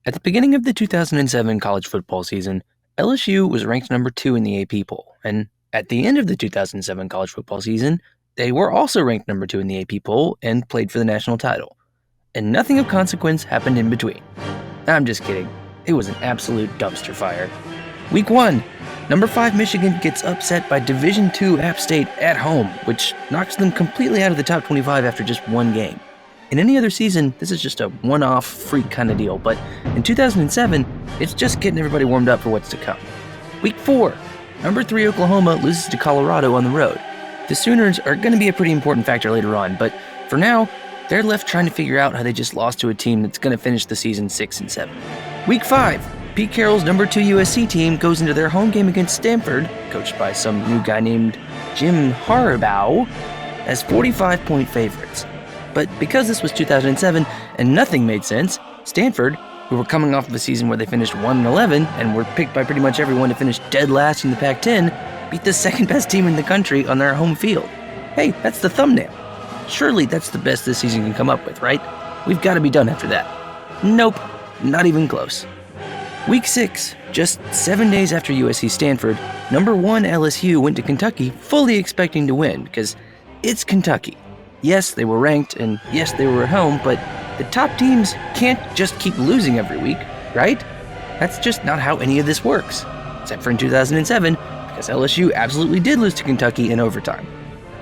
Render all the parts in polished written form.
At the beginning of the 2007 college football season, LSU was ranked number 2 in the AP poll, and at the end of the 2007 college football season, they were also ranked number 2 in the AP poll and played for the national title. And nothing of consequence happened in between. I'm just kidding. It was an absolute dumpster fire. Week 1, number 5 Michigan gets upset by Division II App State at home, which knocks them completely out of the top 25 after just one game. In any other season, this is just a one-off freak kind of deal, but in 2007, it's just getting everybody warmed up for what's to come. Week 4, number 3 Oklahoma loses to Colorado on the road. The Sooners are going to be a pretty important factor later on, but for now, they're left trying to figure out how they just lost to a team that's going to finish the season 6-7. Week 5, Pete Carroll's number 2 USC team goes into their home game against Stanford, coached by some new guy named Jim Harbaugh, as 45-point favorites. But because this was 2007 and nothing made sense, Stanford, who were coming off of a season where they finished 1-11 and were picked by pretty much everyone to finish dead last in the Pac-10, beat the second best team in the country on their home field. Hey, that's the thumbnail. Surely that's the best this season can come up with, right? We've got to be done after that. Nope, not even close. Week 6, just 7 days after USC Stanford, number 1 LSU went to Kentucky fully expecting to win because it's Kentucky. Yes, they were ranked, and yes, they were at home, but the top teams can't just keep losing every week, right? That's just not how any of this works. Except for in 2007, because LSU absolutely did lose to Kentucky in overtime.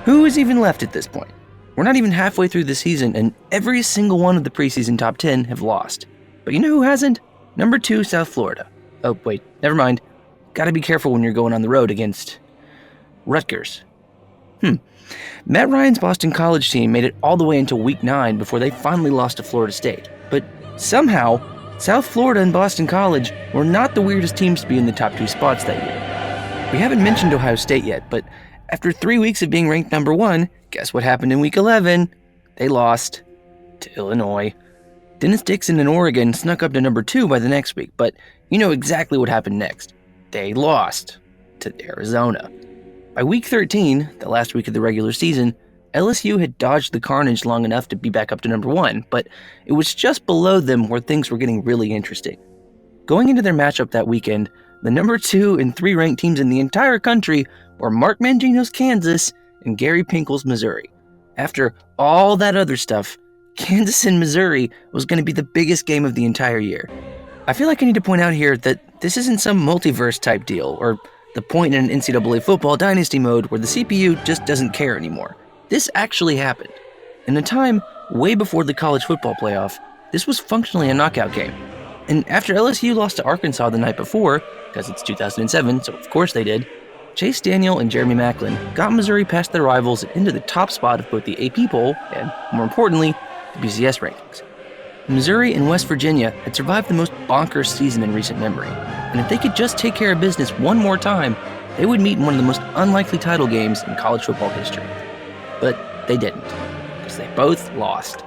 Who is even left at this point? We're not even halfway through the season, and every single one of the preseason top 10 have lost. But you know who hasn't? Number 2, South Florida. Oh, wait, never mind. Gotta be careful when you're going on the road against Rutgers. Matt Ryan's Boston College team made it all the way until Week 9 before they finally lost to Florida State. But somehow, South Florida and Boston College were not the weirdest teams to be in the top 2 spots that year. We haven't mentioned Ohio State yet, but after 3 weeks of being ranked number 1, guess what happened in Week 11? They lost to Illinois. Dennis Dixon and Oregon snuck up to number 2 by the next week, but you know exactly what happened next. They lost to Arizona. By Week 13, the last week of the regular season, LSU had dodged the carnage long enough to be back up to number 1, but it was just below them where things were getting really interesting. Going into their matchup that weekend, the number 2 and 3 ranked teams in the entire country were Mark Mangino's Kansas and Gary Pinkel's Missouri. After all that other stuff, Kansas and Missouri was going to be the biggest game of the entire year. I feel like I need to point out here that this isn't some multiverse type deal, or the point in an NCAA football dynasty mode where the CPU just doesn't care anymore. This actually happened. In a time way before the college football playoff, this was functionally a knockout game. And after LSU lost to Arkansas the night before, because it's 2007, so of course they did, Chase Daniel and Jeremy Maclin got Missouri past their rivals and into the top spot of both the AP poll and, more importantly, the BCS rankings. Missouri and West Virginia had survived the most bonkers season in recent memory, and if they could just take care of business one more time, they would meet in one of the most unlikely title games in college football history. But they didn't, because they both lost.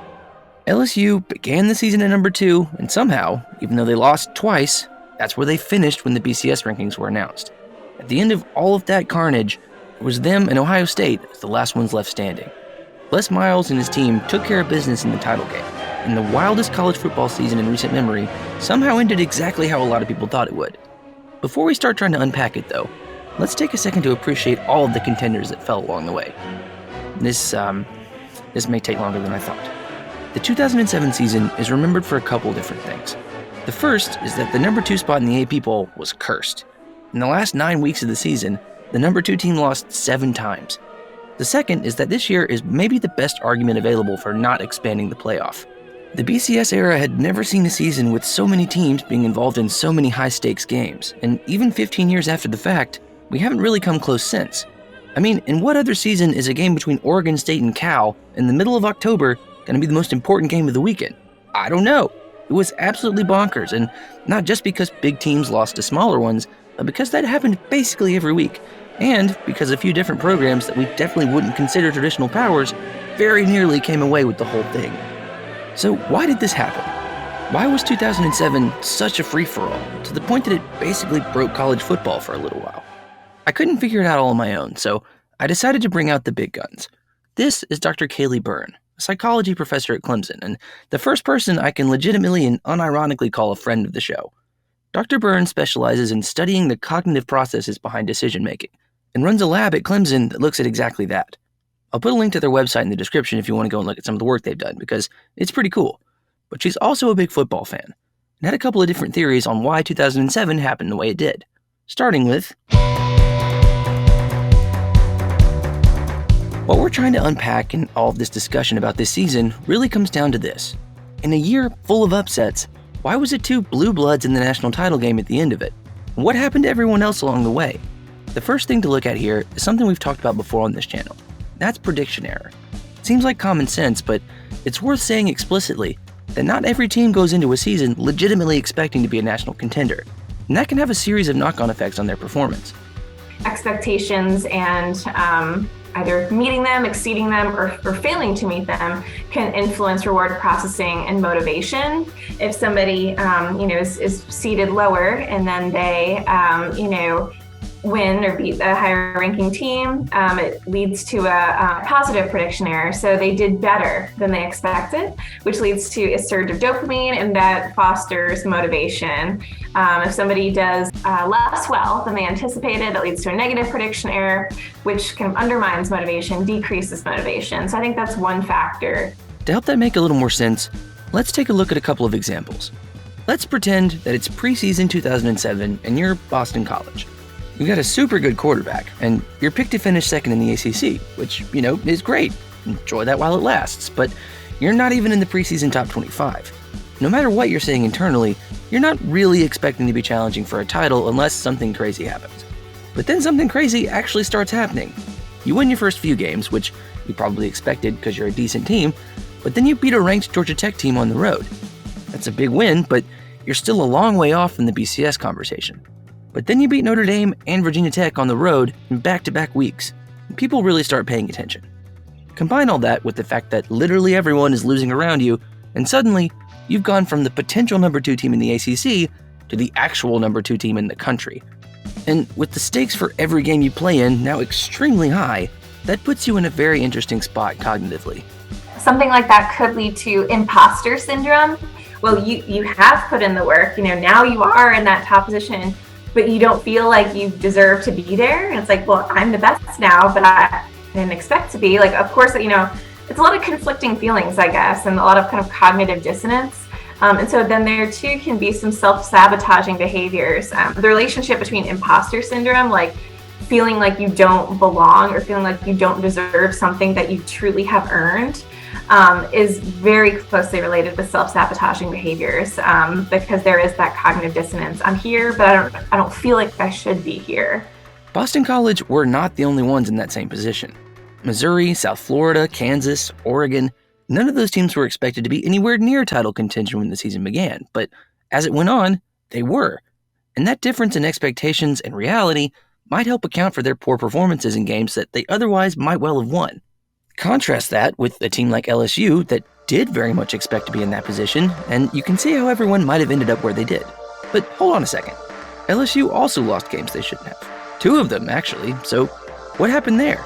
LSU began the season at number 2, and somehow, even though they lost twice, that's where they finished when the BCS rankings were announced. At the end of all of that carnage, it was them and Ohio State as the last ones left standing. Les Miles and his team took care of business in the title game, and the wildest college football season in recent memory somehow ended exactly how a lot of people thought it would. Before we start trying to unpack it, though, let's take a second to appreciate all of the contenders that fell along the way. This may take longer than I thought. The 2007 season is remembered for a couple different things. The first is that the number 2 spot in the AP poll was cursed. In the last 9 weeks of the season, the number 2 team lost 7 times. The second is that this year is maybe the best argument available for not expanding the playoff. The BCS era had never seen a season with so many teams being involved in so many high-stakes games, and even 15 years after the fact, we haven't really come close since. I mean, in what other season is a game between Oregon State and Cal in the middle of October going to be the most important game of the weekend? I don't know. It was absolutely bonkers, and not just because big teams lost to smaller ones, but because that happened basically every week, and because a few different programs that we definitely wouldn't consider traditional powers very nearly came away with the whole thing. So why did this happen? Why was 2007 such a free-for-all, to the point that it basically broke college football for a little while? I couldn't figure it out all on my own, so I decided to bring out the big guns. This is Dr. Kaileigh Byrne, a psychology professor at Clemson, and the first person I can legitimately and unironically call a friend of the show. Dr. Byrne specializes in studying the cognitive processes behind decision-making, and runs a lab at Clemson that looks at exactly that. I'll put a link to their website in the description if you want to go and look at some of the work they've done, because it's pretty cool. But she's also a big football fan, and had a couple of different theories on why 2007 happened the way it did. Starting with, what we're trying to unpack in all of this discussion about this season really comes down to this. In a year full of upsets, why was it 2 blue bloods in the national title game at the end of it? And what happened to everyone else along the way? The first thing to look at here is something we've talked about before on this channel. That's prediction error. It seems like common sense, but it's worth saying explicitly that not every team goes into a season legitimately expecting to be a national contender, and that can have a series of knock-on effects on their performance. Expectations and either meeting them, exceeding them, or failing to meet them can influence reward processing and motivation. If somebody, is seated lower and then they, win or beat a higher ranking team, it leads to a positive prediction error. So they did better than they expected, which leads to a surge of dopamine, and that fosters motivation. If somebody does less well than they anticipated, it leads to a negative prediction error, which kind of undermines motivation, decreases motivation. So I think that's one factor. To help that make a little more sense, let's take a look at a couple of examples. Let's pretend that it's preseason 2007 and you're Boston College. You've got a super good quarterback, and you're picked to finish second in the ACC, which, is great. Enjoy that while it lasts, but you're not even in the preseason top 25. No matter what you're saying internally, you're not really expecting to be challenging for a title unless something crazy happens. But then something crazy actually starts happening. You win your first few games, which you probably expected because you're a decent team, but then you beat a ranked Georgia Tech team on the road. That's a big win, but you're still a long way off from the BCS conversation. But then you beat Notre Dame and Virginia Tech on the road in back-to-back weeks. People really start paying attention. Combine all that with the fact that literally everyone is losing around you, and suddenly, you've gone from the potential number 2 team in the ACC to the actual number 2 team in the country. And with the stakes for every game you play in now extremely high, that puts you in a very interesting spot cognitively. Something like that could lead to imposter syndrome. Well, you have put in the work, now you are in that top position, but you don't feel like you deserve to be there. And it's like, well, I'm the best now, but I didn't expect to be. Like, of course, it's a lot of conflicting feelings, I guess, and a lot of kind of cognitive dissonance. And so then there too can be some self-sabotaging behaviors. The relationship between imposter syndrome, like feeling like you don't belong or feeling like you don't deserve something that you truly have earned, is very closely related with self-sabotaging behaviors, because there is that cognitive dissonance. I'm here, but I don't feel like I should be here. Boston College were not the only ones in that same position. Missouri, South Florida, Kansas, Oregon, none of those teams were expected to be anywhere near title contention when the season began, but as it went on, they were. And that difference in expectations and reality might help account for their poor performances in games that they otherwise might well have won. Contrast that with a team like LSU that did very much expect to be in that position, and you can see how everyone might have ended up where they did. But hold on a second. LSU also lost games they shouldn't have. 2 of them, actually, so what happened there?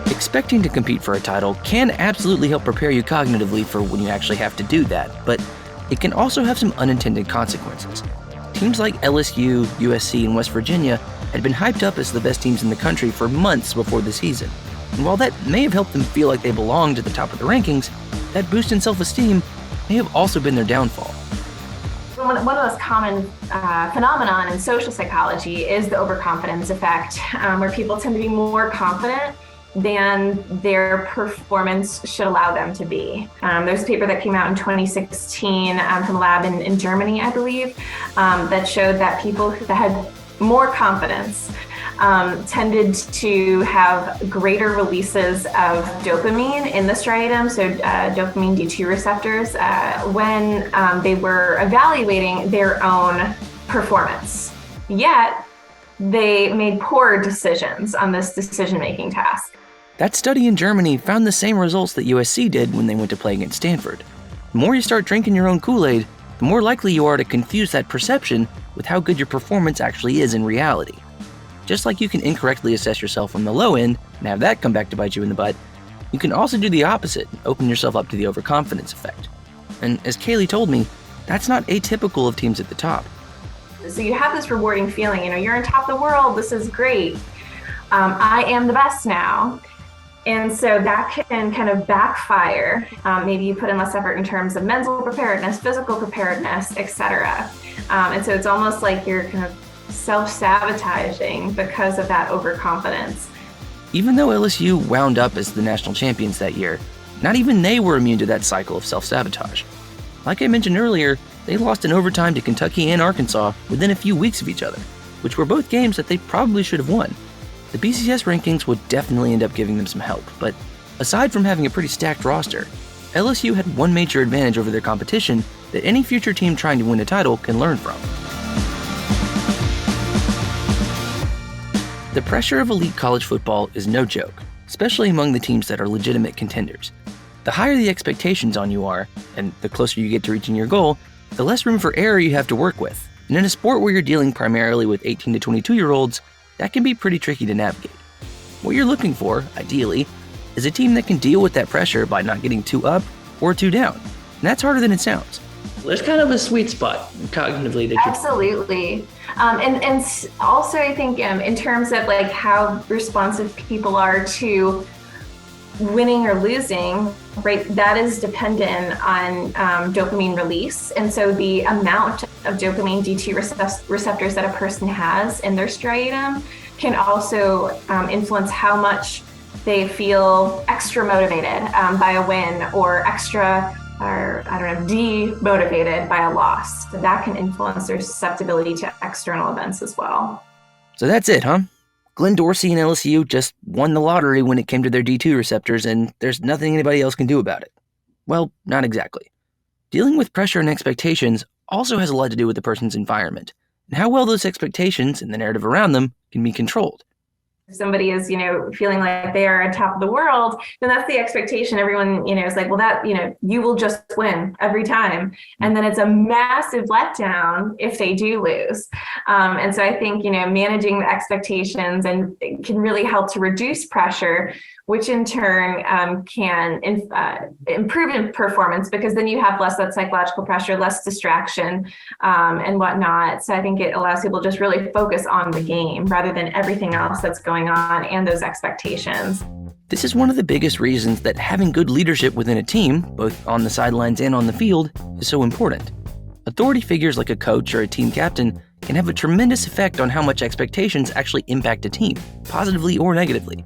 Expecting to compete for a title can absolutely help prepare you cognitively for when you actually have to do that, but it can also have some unintended consequences. Teams like LSU, USC, and West Virginia had been hyped up as the best teams in the country for months before the season. And while that may have helped them feel like they belonged at the top of the rankings, that boost in self-esteem may have also been their downfall. One of the most common phenomenon in social psychology is the overconfidence effect, where people tend to be more confident than their performance should allow them to be. There's a paper that came out in 2016 from a lab in Germany, I believe, that showed that people that had more confidence tended to have greater releases of dopamine in the striatum, so dopamine D2 receptors, when they were evaluating their own performance. Yet, they made poor decisions on this decision-making task. That study in Germany found the same results that USC did when they went to play against Stanford. The more you start drinking your own Kool-Aid, the more likely you are to confuse that perception with how good your performance actually is in reality. just like you can incorrectly assess yourself on the low end and have that come back to bite you in the butt, you can also do the opposite and open yourself up to the overconfidence effect. And as Kaileigh told me, that's not atypical of teams at the top. So you have this rewarding feeling, you're on top of the world, this is great. I am the best now. And so that can kind of backfire. Maybe you put in less effort in terms of mental preparedness, physical preparedness, etc. And so it's almost like you're kind of self-sabotaging because of that overconfidence. Even though LSU wound up as the national champions that year, not even they were immune to that cycle of self-sabotage. Like I mentioned earlier, they lost in overtime to Kentucky and Arkansas within a few weeks of each other, which were both games that they probably should have won. The BCS rankings would definitely end up giving them some help, but aside from having a pretty stacked roster, LSU had one major advantage over their competition that any future team trying to win a title can learn from. The pressure of elite college football is no joke, especially among the teams that are legitimate contenders. The higher the expectations on you are, and the closer you get to reaching your goal, the less room for error you have to work with. And in a sport where you're dealing primarily with 18 to 22-year-olds, that can be pretty tricky to navigate. What you're looking for, ideally, is a team that can deal with that pressure by not getting too up or too down. And that's harder than it sounds. There's kind of a sweet spot cognitively that Absolutely. And also I think in terms of like how responsive people are to winning or losing, right, that is dependent on dopamine release. And so the amount of dopamine D2 receptors that a person has in their striatum can also influence how much they feel extra motivated by a win or demotivated by a loss. So that can influence their susceptibility to external events as well. So that's it, huh? Glenn Dorsey and LSU just won the lottery when it came to their D2 receptors, and there's nothing anybody else can do about it. Well, not exactly. Dealing with pressure and expectations also has a lot to do with the person's environment, and how well those expectations and the narrative around them can be controlled. If somebody is, feeling like they are on top of the world, then that's the expectation. Everyone, is like, well, that, you will just win every time. And then it's a massive letdown if they do lose. And so I think, managing the expectations and can really help to reduce pressure, which in turn can improve in performance, because then you have less that psychological pressure, less distraction and whatnot. So I think it allows people to just really focus on the game rather than everything else that's going on and those expectations. This is one of the biggest reasons that having good leadership within a team, both on the sidelines and on the field, is so important. Authority figures like a coach or a team captain can have a tremendous effect on how much expectations actually impact a team, positively or negatively.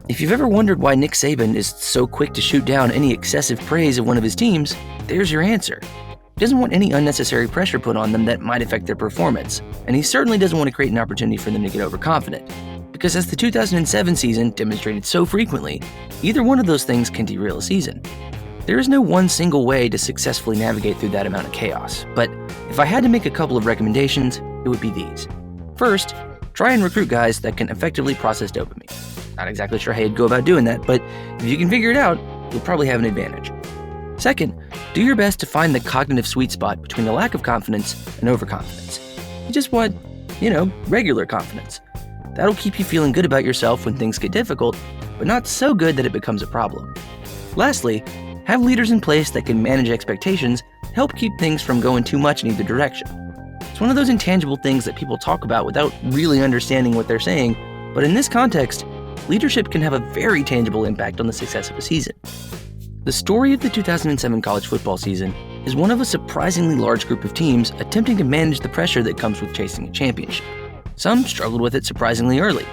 If you've ever wondered why Nick Saban is so quick to shoot down any excessive praise of one of his teams, there's your answer. He doesn't want any unnecessary pressure put on them that might affect their performance, and he certainly doesn't want to create an opportunity for them to get overconfident. Because as the 2007 season demonstrated so frequently, either one of those things can derail a season. There is no one single way to successfully navigate through that amount of chaos, but if I had to make a couple of recommendations, it would be these. First, try and recruit guys that can effectively process dopamine. Not exactly sure how you'd go about doing that, but if you can figure it out, you'll probably have an advantage. Second, do your best to find the cognitive sweet spot between a lack of confidence and overconfidence. You just want, regular confidence. That'll keep you feeling good about yourself when things get difficult, but not so good that it becomes a problem. Lastly, have leaders in place that can manage expectations to help keep things from going too much in either direction. It's one of those intangible things that people talk about without really understanding what they're saying, but in this context, leadership can have a very tangible impact on the success of a season. The story of the 2007 college football season is one of a surprisingly large group of teams attempting to manage the pressure that comes with chasing a championship. Some struggled with it surprisingly early.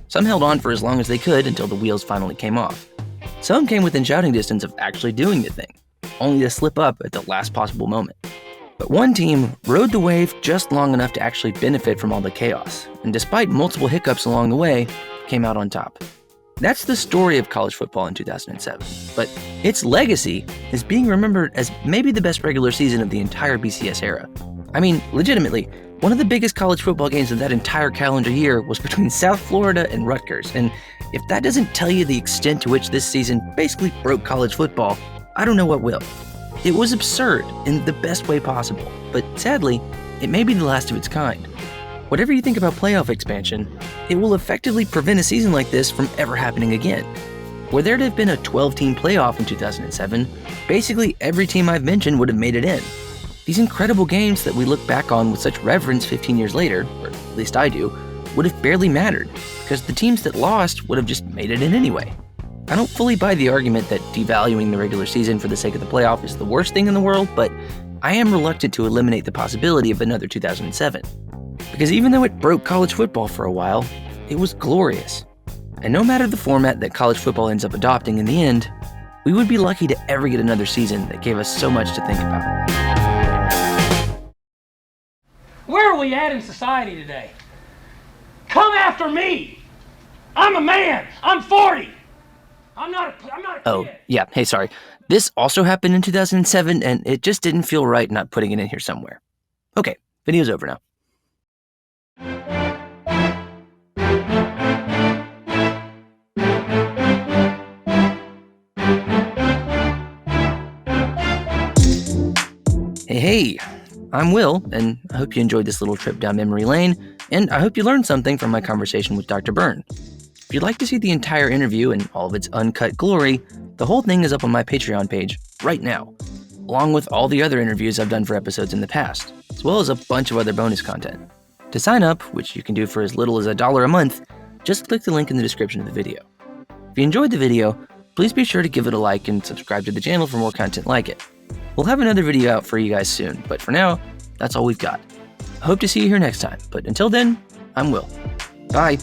Some held on for as long as they could until the wheels finally came off. Some came within shouting distance of actually doing the thing, only to slip up at the last possible moment. But one team rode the wave just long enough to actually benefit from all the chaos, and despite multiple hiccups along the way, came out on top. That's the story of college football in 2007, but its legacy is being remembered as maybe the best regular season of the entire BCS era. I mean, legitimately, one of the biggest college football games of that entire calendar year was between South Florida and Rutgers, and if that doesn't tell you the extent to which this season basically broke college football, I don't know what will. It was absurd in the best way possible, but sadly, it may be the last of its kind. Whatever you think about playoff expansion, it will effectively prevent a season like this from ever happening again. Were there to have been a 12-team playoff in 2007, basically every team I've mentioned would have made it in. These incredible games that we look back on with such reverence 15 years later, or at least I do, would have barely mattered, because the teams that lost would have just made it in anyway. I don't fully buy the argument that devaluing the regular season for the sake of the playoff is the worst thing in the world, but I am reluctant to eliminate the possibility of another 2007. Because even though it broke college football for a while, it was glorious. And no matter the format that college football ends up adopting in the end, we would be lucky to ever get another season that gave us so much to think about. Where are we at in society today? Come after me! I'm a man! I'm 40! I'm not a kid! Oh, yeah, hey, sorry. This also happened in 2007, and it just didn't feel right not putting it in here somewhere. Okay, video's over now. Hey, I'm Will, and I hope you enjoyed this little trip down memory lane, and I hope you learned something from my conversation with Dr. Byrne. If you'd like to see the entire interview in all of its uncut glory, the whole thing is up on my Patreon page right now, along with all the other interviews I've done for episodes in the past, as well as a bunch of other bonus content. To sign up, which you can do for as little as $1 a month, just click the link in the description of the video. If you enjoyed the video, please be sure to give it a like and subscribe to the channel for more content like it. We'll have another video out for you guys soon, but for now, that's all we've got. I hope to see you here next time, but until then, I'm Will. Bye.